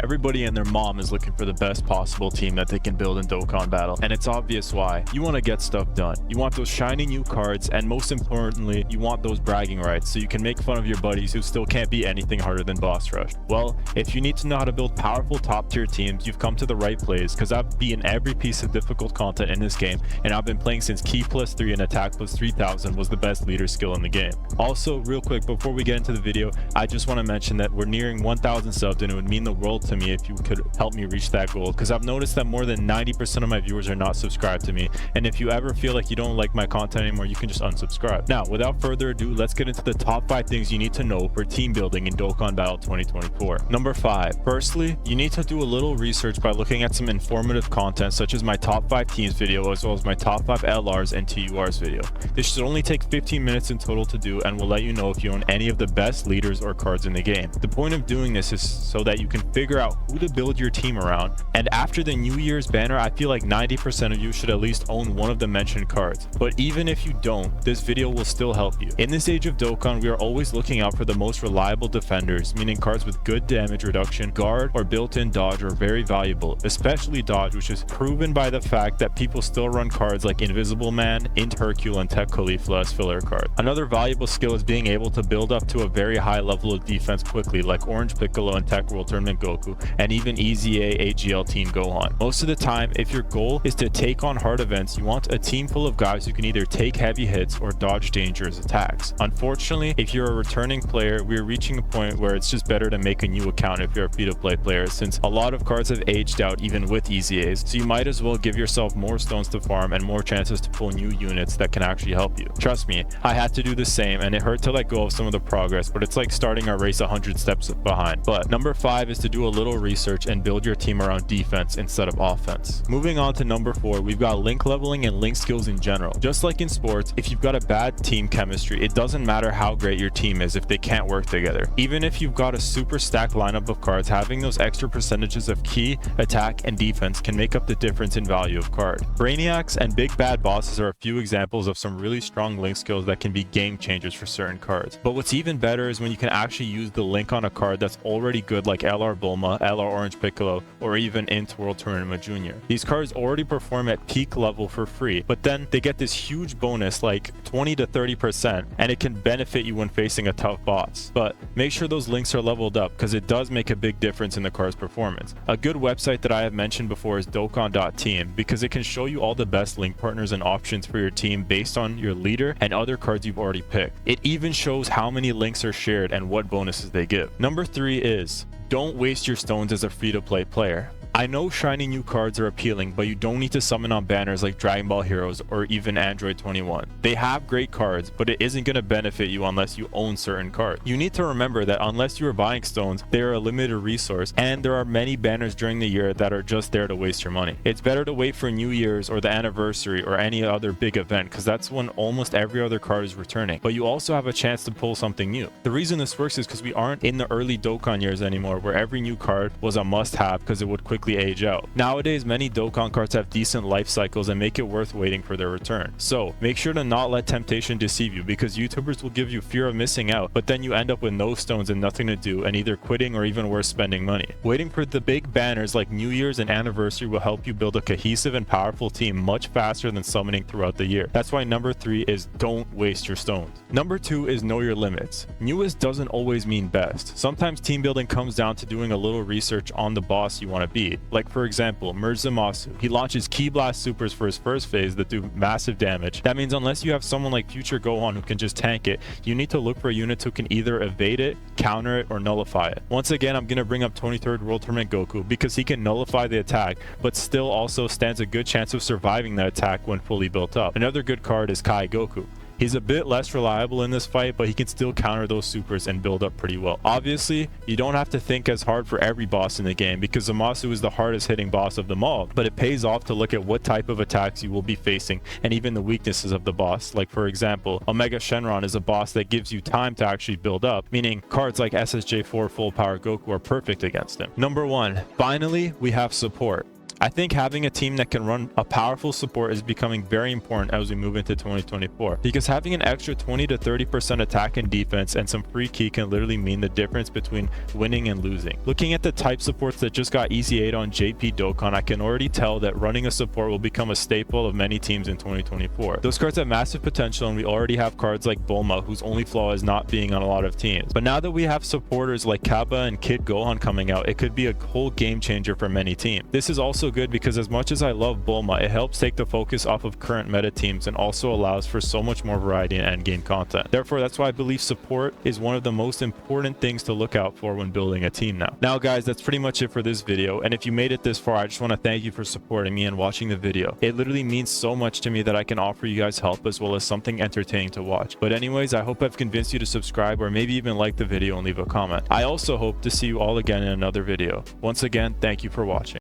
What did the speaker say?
Everybody and their mom is looking for the best possible team that they can build in Dokkan Battle, and it's obvious why. You want to get stuff done. You want those shiny new cards, and most importantly, you want those bragging rights so you can make fun of your buddies who still can't be anything harder than Boss Rush. Well, if you need to know how to build powerful top tier teams, you've come to the right place, because I've beaten every piece of difficult content in this game, and I've been playing since Ki +3 and Attack +3000 was the best leader skill in the game. Also, real quick, before we get into the video, I just want to mention that we're nearing 1,000 subs, and it would mean the world to me if you could help me reach that goal, because I've noticed that more than 90% of my viewers are not subscribed to me, and if you ever feel like you don't like my content anymore, you can just unsubscribe. Now, without further ado, let's get into the top 5 things you need to know for team building in Dokkan Battle 2024. Number 5. Firstly, you need to do a little research by looking at some informative content such as my top 5 teams video as well as my top 5 LRs and TURs video. This should only take 15 minutes in total to do and will let you know if you own any of the best leaders or cards in the game. The point of doing this is so that you can figure out who to build your team around, and after the New Year's banner, I feel like 90% of you should at least own one of the mentioned cards. But even if you don't, this video will still help you. In this age of Dokkan, we are always looking out for the most reliable defenders, meaning cards with good damage reduction, guard, or built-in dodge are very valuable, especially dodge, which is proven by the fact that people still run cards like Invisible Man, Int Hercule, and Tech Caulifla as filler cards. Another valuable skill is being able to build up to a very high level of defense quickly, like Orange Piccolo and Tech World Tournament Goku, and even EZA AGL Team Gohan. Most of the time, if your goal is to take on hard events, you want a team full of guys who can either take heavy hits or dodge dangerous attacks. Unfortunately, if you're a returning player, we're reaching a point where it's just better to make a new account if you're a free-to-play player, since a lot of cards have aged out even with EZAs, so you might as well give yourself more stones to farm and more chances to pull new units that can actually help you. Trust me, I had to do the same, and it hurt to let go of some of the progress, but it's like starting a race 100 steps behind. But number 5 is to do a little research and build your team around defense instead of offense. Moving on to number 4, we've got link leveling and link skills in general. Just like in sports, if you've got a bad team chemistry, it doesn't matter how great your team is if they can't work together. Even if you've got a super stacked lineup of cards, having those extra percentages of key, attack, and defense can make up the difference in value of card. Brainiacs and big bad bosses are a few examples of some really strong link skills that can be game changers for certain cards. But what's even better is when you can actually use the link on a card that's already good, like LR Bulma, LR Orange Piccolo, or even Int World Tournament Jr. These cards already perform at peak level for free, but then they get this huge bonus like 20 to 30%, and it can benefit you when facing a tough boss. But make sure those links are leveled up, because it does make a big difference in the card's performance. A good website that I have mentioned before is Dokkan.team, because it can show you all the best link partners and options for your team based on your leader and other cards you've already picked. It even shows how many links are shared and what bonuses they give. Number 3 is don't waste your stones as a free-to-play player. I know shiny new cards are appealing, but you don't need to summon on banners like Dragonball Heroes or even Android 21. They have great cards, but it isn't going to benefit you unless you own certain cards. You need to remember that unless you are buying stones, they are a limited resource, and there are many banners during the year that are just there to waste your money. It's better to wait for New Year's or the anniversary or any other big event, because that's when almost every other card is returning, but you also have a chance to pull something new. The reason this works is because we aren't in the early Dokkan years anymore, where every new card was a must-have because it would quickly age out. Nowadays, many Dokkan cards have decent life cycles and make it worth waiting for their return. So make sure to not let temptation deceive you, because YouTubers will give you fear of missing out, but then you end up with no stones and nothing to do, and either quitting or even worse, spending money. Waiting for the big banners like New Year's and anniversary will help you build a cohesive and powerful team much faster than summoning throughout the year. That's why number 3 is don't waste your stones. Number 2 is know your limits. Newest doesn't always mean best. Sometimes team building comes down to doing a little research on the boss you want to beat. Like for example, Merge Zamasu. He launches Ki Blast supers for his first phase that do massive damage. That means unless you have someone like Future Gohan who can just tank it, you need to look for units who can either evade it, counter it, or nullify it. Once again, I'm going to bring up 23rd World Tournament Goku, because he can nullify the attack, but still also stands a good chance of surviving the attack when fully built up. Another good card is Kai Goku. He's a bit less reliable in this fight, but he can still counter those supers and build up pretty well. Obviously, you don't have to think as hard for every boss in the game, because Zamasu is the hardest hitting boss of them all, but it pays off to look at what type of attacks you will be facing and even the weaknesses of the boss. Like for example, Omega Shenron is a boss that gives you time to actually build up, meaning cards like SSJ4 Full Power Goku are perfect against him. Number 1, finally, we have support. I think having a team that can run a powerful support is becoming very important as we move into 2024, because having an extra 20 to 30% attack and defense and some free key can literally mean the difference between winning and losing. Looking at the type supports that just got easy 8 on JP Dokkan, I can already tell that running a support will become a staple of many teams in 2024. Those cards have massive potential, and we already have cards like Bulma, whose only flaw is not being on a lot of teams. But now that we have supporters like Kaba and Kid Gohan coming out, it could be a whole game changer for many teams. This is also good because as much as I love Bulma, it helps take the focus off of current meta teams and also allows for so much more variety in endgame content. Therefore, that's why I believe support is one of the most important things to look out for when building a team now. Now guys, that's pretty much it for this video, and if you made it this far, I just want to thank you for supporting me and watching the video. It literally means so much to me that I can offer you guys help as well as something entertaining to watch. But anyways, I hope I've convinced you to subscribe or maybe even like the video and leave a comment. I also hope to see you all again in another video. Once again, thank you for watching.